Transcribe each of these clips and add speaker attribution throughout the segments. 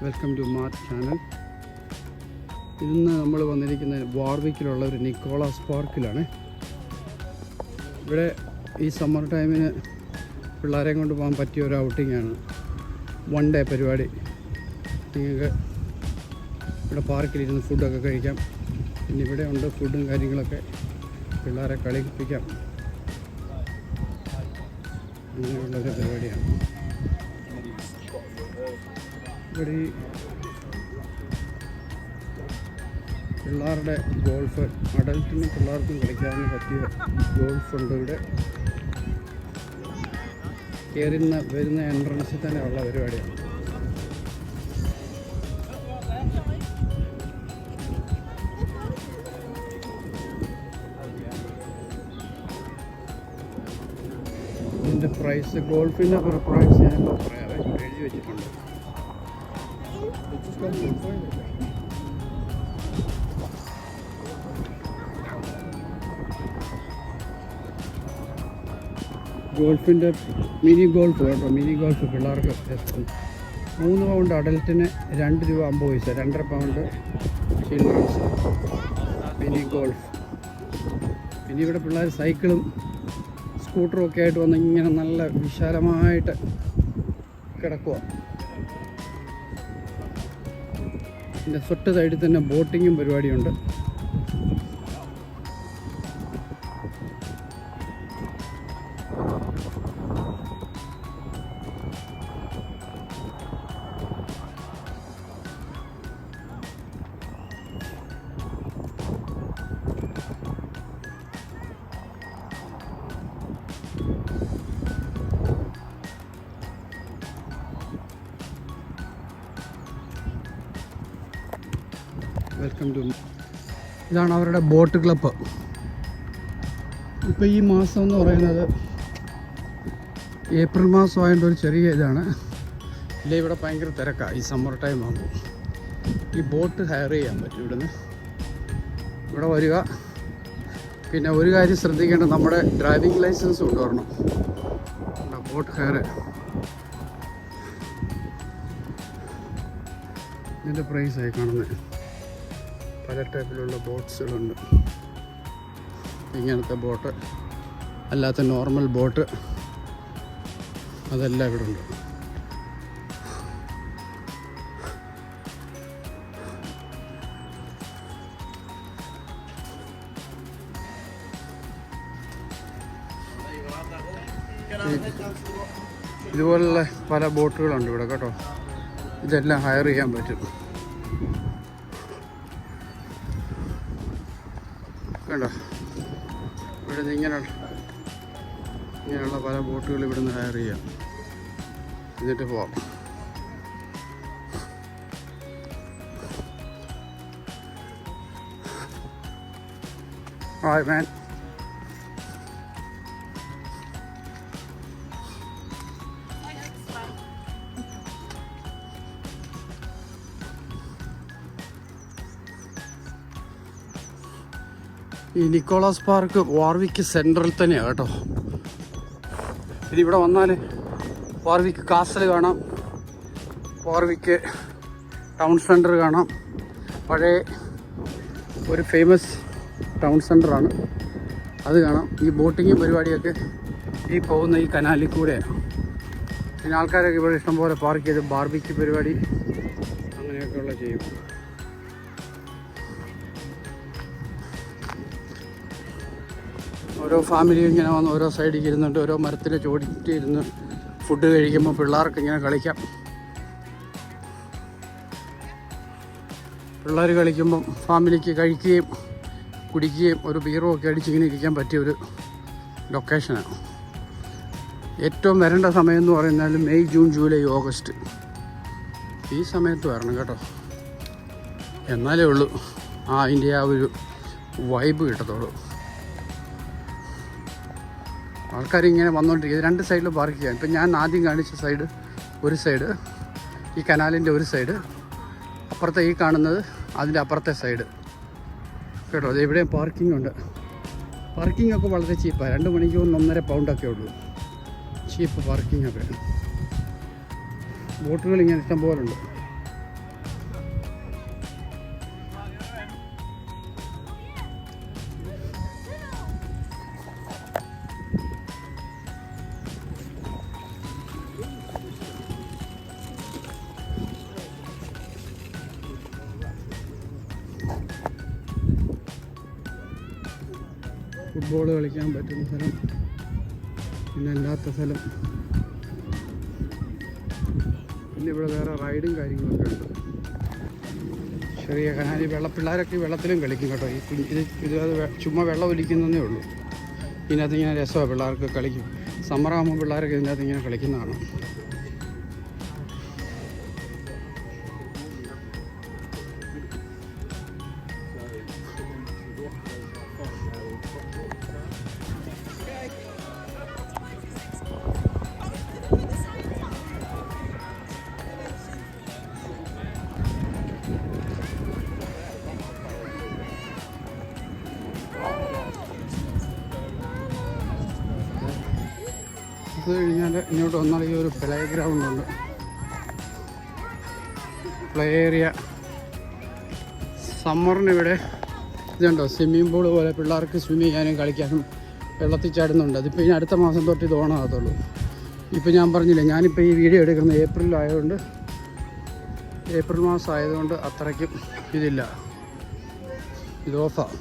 Speaker 1: Welcome to mart channel. ഇന്ന് നമ്മൾ വന്നിരിക്കുന്നത് വാർവിക്കിലുള്ള ഒരു നിക്കോളാസ് പാർക്കിലാണ്. ഇവിടെ ഈ സമ്മർ ടൈമിന് പിള്ളേരെ കൊണ്ട് പോകാൻ പറ്റിയ ഒരു ഔട്ടിങ്ങാണ്. 1 ഡേ പരിപാടി. നിങ്ങൾക്ക് ഇവിടെ പാർക്കിലിരുന്ന് ഫുഡൊക്കെ കഴിക്കാം. പിന്നെ ഇവിടെ ഉണ്ട് ഫുഡും കാര്യങ്ങളൊക്കെ, പിള്ളേരെ കളിപ്പിക്കാം. അങ്ങനെയുള്ളൊരു പരിപാടിയാണ്. ഇവിടെ പിള്ളേരുടെ ഗോൾഫ്, അഡൽട്ടിനും പിള്ളേർക്കും കളിക്കാവുന്ന പറ്റിയ ഗോൾഫുണ്ട്. ഇവിടെ വരുന്ന എൻട്രൻസിൽ തന്നെ ഉള്ള പരിപാടിയാണ്. ഇതിൻ്റെ പ്രൈസ്, ഗോൾഫിൻ്റെ പ്രൈസ് ഞാനിപ്പോൾ പറയാവേ, എഴുതി വെച്ചിട്ടുണ്ട്. ഗോൾഫിൻ്റെ മിനി ഗോൾഫ് കേട്ടോ, മിനി ഗോൾഫ് പിള്ളേർക്ക് 3 പൗണ്ട് അഡൽറ്റിന് £2.50, 2.5 പൗണ്ട് ചിൽഡ്രൻസ് മിനി ഗോൾഫ്. പിന്നെ ഇവിടെ പിള്ളേർ സൈക്കിളും സ്കൂട്ടറും ഒക്കെ ആയിട്ട് വന്ന് ഇങ്ങനെ നല്ല വിശാലമായിട്ട് കിടക്കുക. ഇതിൻ്റെ തൊട്ട് സൈഡിൽ തന്നെ ബോട്ടിങ്ങും പരിപാടിയുണ്ട്. Welcome to. ഇതാണ് അവരുടെ ബോട്ട് ക്ലബ്ബ്. ഇപ്പോൾ ഈ മാസം എന്ന് പറയുന്നത് ഏപ്രിൽ മാസമായതുകൊണ്ട് ഒരു ചെറിയ ഇതാണ്. ഇല്ല, ഇവിടെ ഭയങ്കര തിരക്കാണ് ഈ സമ്മർ ടൈം ആകുമ്പോൾ. ഈ ബോട്ട് ഹയർ ചെയ്യാൻ പറ്റും ഇവിടുന്ന്. ഇവിടെ വരിക. പിന്നെ ഒരു കാര്യം ശ്രദ്ധിക്കേണ്ടത്, നമ്മുടെ ഡ്രൈവിംഗ് ലൈസൻസ് കൊണ്ടുവരണം. Boat higher. ഇതിൻ്റെ പ്രൈസായി കാണുന്നത്. പല ടൈപ്പിലുള്ള ബോട്ട്സുകളുണ്ട്. ഇങ്ങനത്തെ ബോട്ട്, അല്ലാത്ത നോർമൽ ബോട്ട്, അതെല്ലാം ഇവിടെ ഉണ്ട്. ഇതുപോലുള്ള പല ബോട്ടുകളുണ്ട് ഇവിടെ കേട്ടോ. ഇതെല്ലാം ഹയർ ചെയ്യാൻ പറ്റും. കണ്ടോ, ഇവിടെ ഇങ്ങനെയുള്ള പല ബോട്ടുകൾ ഇവിടുന്ന് ഹയർ ചെയ്യാം, എന്നിട്ട് പോവാം. Alright, man. ഈ നിക്കോളാസ് പാർക്ക് വാർവിക്ക് സെൻട്രൽ തന്നെയാണ് കേട്ടോ. ഇതിവിടെ വന്നാൽ വാർവിക്ക് കാസൽ കാണാം, വാർവിക്ക് ടൗൺ സെൻറ്റർ കാണാം. പഴയ ഒരു ഫേമസ് ടൗൺ സെൻറ്ററാണ്, അത് കാണാം. ഈ ബോട്ടിങ്ങും പരിപാടിയൊക്കെ ഈ പോകുന്ന ഈ കനാലിൽ കൂടെയാണ്. പിന്നെ ആൾക്കാരൊക്കെ ഇവിടെ ഇഷ്ടംപോലെ പാർക്ക് ചെയ്ത് ബാർബിക്യൂ പരിപാടി അങ്ങനെയൊക്കെയുള്ള ചെയ്യും. ഓരോ ഫാമിലി ഇങ്ങനെ വന്ന് ഓരോ സൈഡിൽ ഇരുന്നുണ്ട്, ഓരോ മരത്തിൽ ചോടിയിട്ട് ഇരുന്ന് ഫുഡ് കഴിക്കുമ്പോൾ പിള്ളേർക്ക് ഇങ്ങനെ കളിക്കാം. പിള്ളേർ കളിക്കുമ്പം ഫാമിലിക്ക് കഴിക്കുകയും കുടിക്കുകയും ഒരു ബീറും ഒക്കെ അടിച്ചിങ്ങനെ ഇരിക്കാൻ പറ്റിയ ഒരു ലൊക്കേഷനാണ്. ഏറ്റവും വരേണ്ട സമയം എന്ന് പറയുന്നത് മെയ്, ജൂൺ, ജൂലൈ, ഓഗസ്റ്റ്. ഈ സമയത്ത് വരണം കേട്ടോ, എന്നാലേ ഉള്ളൂ അതിൻ്റെ ആ ഒരു വൈബ് കിട്ടത്തുള്ളൂ. ആൾക്കാരിങ്ങനെ വന്നുകൊണ്ടിരിക്കുക. 2 സൈഡിലും പാർക്ക് ചെയ്യാൻ. ഇപ്പം ഞാൻ ആദ്യം കാണിച്ച സൈഡ്, ഒരു സൈഡ് ഈ കനാലിൻ്റെ ഒരു സൈഡ്, അപ്പുറത്തെ ഈ കാണുന്നത് അതിൻ്റെ അപ്പുറത്തെ സൈഡ് കേട്ടോ. അത് എവിടെയും പാർക്കിംഗ് ഉണ്ട്. പാർക്കിംഗ് ഒക്കെ വളരെ ചീപ്പാണ്. 2 മണിക്ക് 1.5 പൗണ്ടൊക്കെ ഉള്ളൂ. ചീപ്പ് പാർക്കിംഗ് ഒക്കെ. ബോട്ടുകൾ ഇങ്ങനെ ഇഷ്ടം പോലെ ഉണ്ട്. ഫുട്ബോൾ കളിക്കാൻ പറ്റുന്ന സ്ഥലം, പിന്നെ അല്ലാത്ത സ്ഥലം. പിന്നെ ഇവിടെ വേറെ റൈഡും കാര്യങ്ങളൊക്കെ ഉണ്ട്. ചെറിയ കനാലി പിള്ളേരൊക്കെ വെള്ളത്തിലും കളിക്കും കേട്ടോ. ഇത് ചുമ്മാ വെള്ളം ഒലിക്കുന്നതേ ഉള്ളൂ. ഇതിനകത്ത് ഇങ്ങനെ രസമാണ്, പിള്ളേർക്ക് കളിക്കും. സമ്മറാകുമ്പോൾ പിള്ളേരൊക്കെ ഇതിനകത്ത് ഇങ്ങനെ കളിക്കുന്നതാണ്. അത് കഴിഞ്ഞാൽ ഇങ്ങോട്ട് വന്നാൽ ഈ ഒരു പ്ലേ ഗ്രൗണ്ട് ഉണ്ട്, പ്ലേ ഏരിയ. സമ്മറിന് ഇവിടെ ഇതുണ്ടോ, സ്വിമ്മിംഗ് പൂള് പോലെ പിള്ളേർക്ക് സ്വിമ്മ് ചെയ്യാനും കളിക്കാനും വെള്ളത്തിൽ ചാടുന്നുണ്ട്. അതിപ്പോൾ ഇനി അടുത്ത മാസം തൊട്ട് ഇത് ഓണാകത്തുള്ളൂ. ഇപ്പോൾ ഞാൻ പറഞ്ഞില്ലേ, ഞാനിപ്പോൾ ഈ വീഡിയോ എടുക്കുന്നത് ഏപ്രിലായതുകൊണ്ട്, ഏപ്രിൽ മാസം ആയതുകൊണ്ട് അത്രയ്ക്കും ഇതില്ല, ഇത് ഓഫാണ്,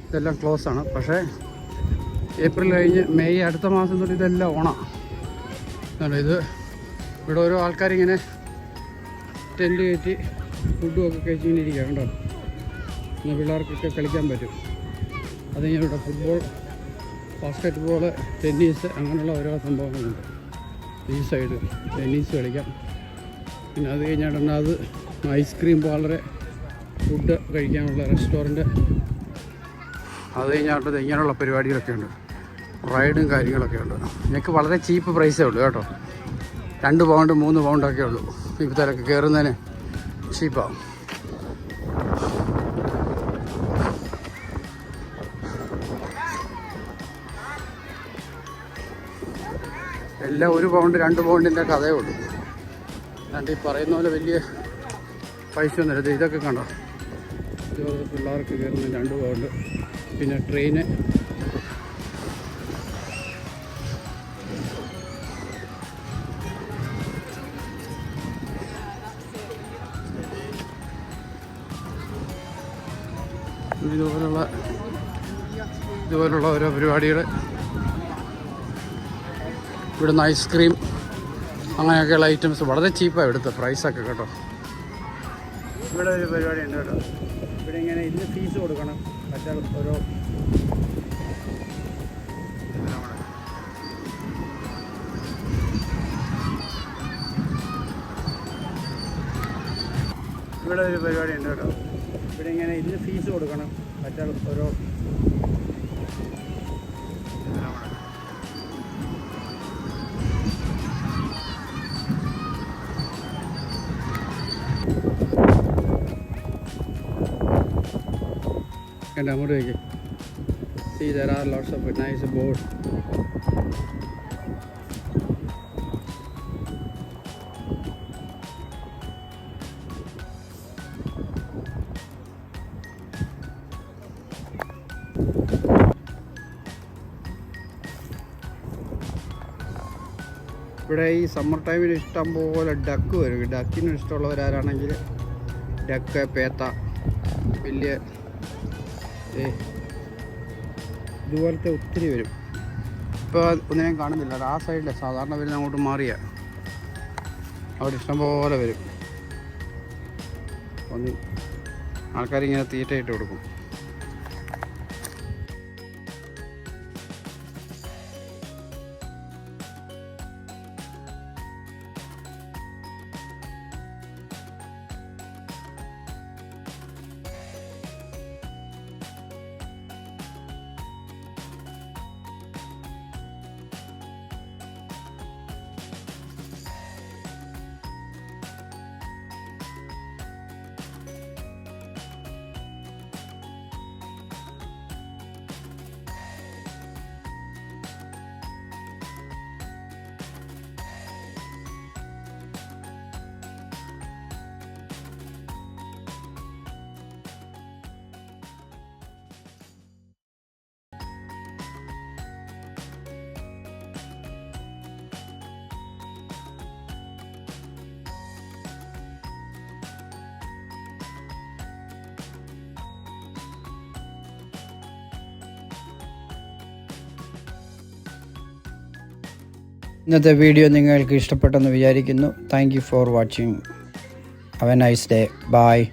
Speaker 1: ഇതെല്ലാം ക്ലോസ് ആണ്. പക്ഷേ ഏപ്രിൽ കഴിഞ്ഞ് മെയ് അടുത്ത മാസം തൊട്ട് ഇതെല്ലാം ഓണാണ്. ഇത് ഇവിടെ ഓരോ ആൾക്കാരിങ്ങനെ ടെൻറ്റ് കയറ്റി ഫുഡും ഒക്കെ കഴിച്ച് ഇങ്ങനെ ഇരിക്കുക കണ്ടോ. പിന്നെ പിള്ളേർക്കൊക്കെ കളിക്കാൻ പറ്റും. അതിങ്ങനെ ഇവിടെ ഫുട്ബോൾ, ബാസ്കറ്റ് ബോൾ, ടെന്നീസ്, അങ്ങനെയുള്ള ഓരോ സംഭവങ്ങളുണ്ട്. ഈ സൈഡ് ടെന്നീസ് കളിക്കാം. പിന്നെ അത് കഴിഞ്ഞിട്ടുണ്ട് അത് ഐസ്ക്രീം പാർലർ, ഫുഡ് കഴിക്കാനുള്ള റെസ്റ്റോറൻറ്റ്. അത് കഴിഞ്ഞിട്ട് ഇങ്ങനെയുള്ള പരിപാടികളൊക്കെ ഉണ്ട്, റൈഡും കാര്യങ്ങളൊക്കെ ഉണ്ട്. ഞങ്ങൾക്ക് വളരെ ചീപ്പ് പ്രൈസേ ഉള്ളൂ കേട്ടോ. 2 പൗണ്ട് 3 പൗണ്ടൊക്കെ ഉള്ളൂ. ഇപ്പോഴത്തേക്ക് കയറുന്നതിന് ചീപ്പാവും. എല്ലാം 1 പൗണ്ട് 2 പൗണ്ടിൻ്റെ കഥയേ ഉള്ളൂ. അല്ലാണ്ട് ഈ പറയുന്ന പോലെ വലിയ പൈസ ഒന്നുമില്ല. ഇതൊക്കെ കണ്ടോ, ഇത് പിള്ളേർക്ക് കയറുന്ന 2 പൗണ്ട്. പിന്നെ ട്രെയിന്, ഇതുപോലുള്ള ഓരോ പരിപാടികൾ. ഇവിടുന്ന് ഐസ്ക്രീം അങ്ങനെയൊക്കെയുള്ള ഐറ്റംസ് വളരെ ചീപ്പാണ് ഇവിടുത്തെ പ്രൈസൊക്കെ കേട്ടോ. ഇവിടെ ഒരു പരിപാടി ഉണ്ട് കേട്ടോ. ഇവിടെ ഇങ്ങനെ ഇന്ന് ഫീസ് കൊടുക്കണം. മറ്റേ ഓരോ ഇവിടെ ഒരു പരിപാടി ഉണ്ട് കേട്ടോ. ഇവിടെ ഇങ്ങനെ ഇന്ന് ഫീസ് കൊടുക്കണം. മറ്റേ ഓരോ and അങ്ങോട്ട് വയ്ക്കും. See, there are lots of nice boards. ഇവിടെ ഈ സമ്മർ ടൈമിൽ ഇഷ്ടം പോലെ ഡക്ക് വരും. ഡക്കിന് ഇഷ്ടമുള്ളവരാരാണെങ്കിൽ ഡക്ക്, പേത്ത, വലിയ ഇതുപോലത്തെ ഒത്തിരി വരും. ഇപ്പോൾ ഒന്നിനെയും കാണുന്നില്ല. ആ സൈഡിൽ സാധാരണ വരുന്ന അങ്ങോട്ട് മാറിയ അവിടെ ഇഷ്ടംപോലെ വരും. ഒന്ന് ആൾക്കാരിങ്ങനെ തീറ്റയിട്ട് കൊടുക്കും. ഇന്നത്തെ വീഡിയോ നിങ്ങൾക്ക് ഇഷ്ടപ്പെട്ടെന്ന് വിചാരിക്കുന്നു. Thank you for watching. Have a nice day. By.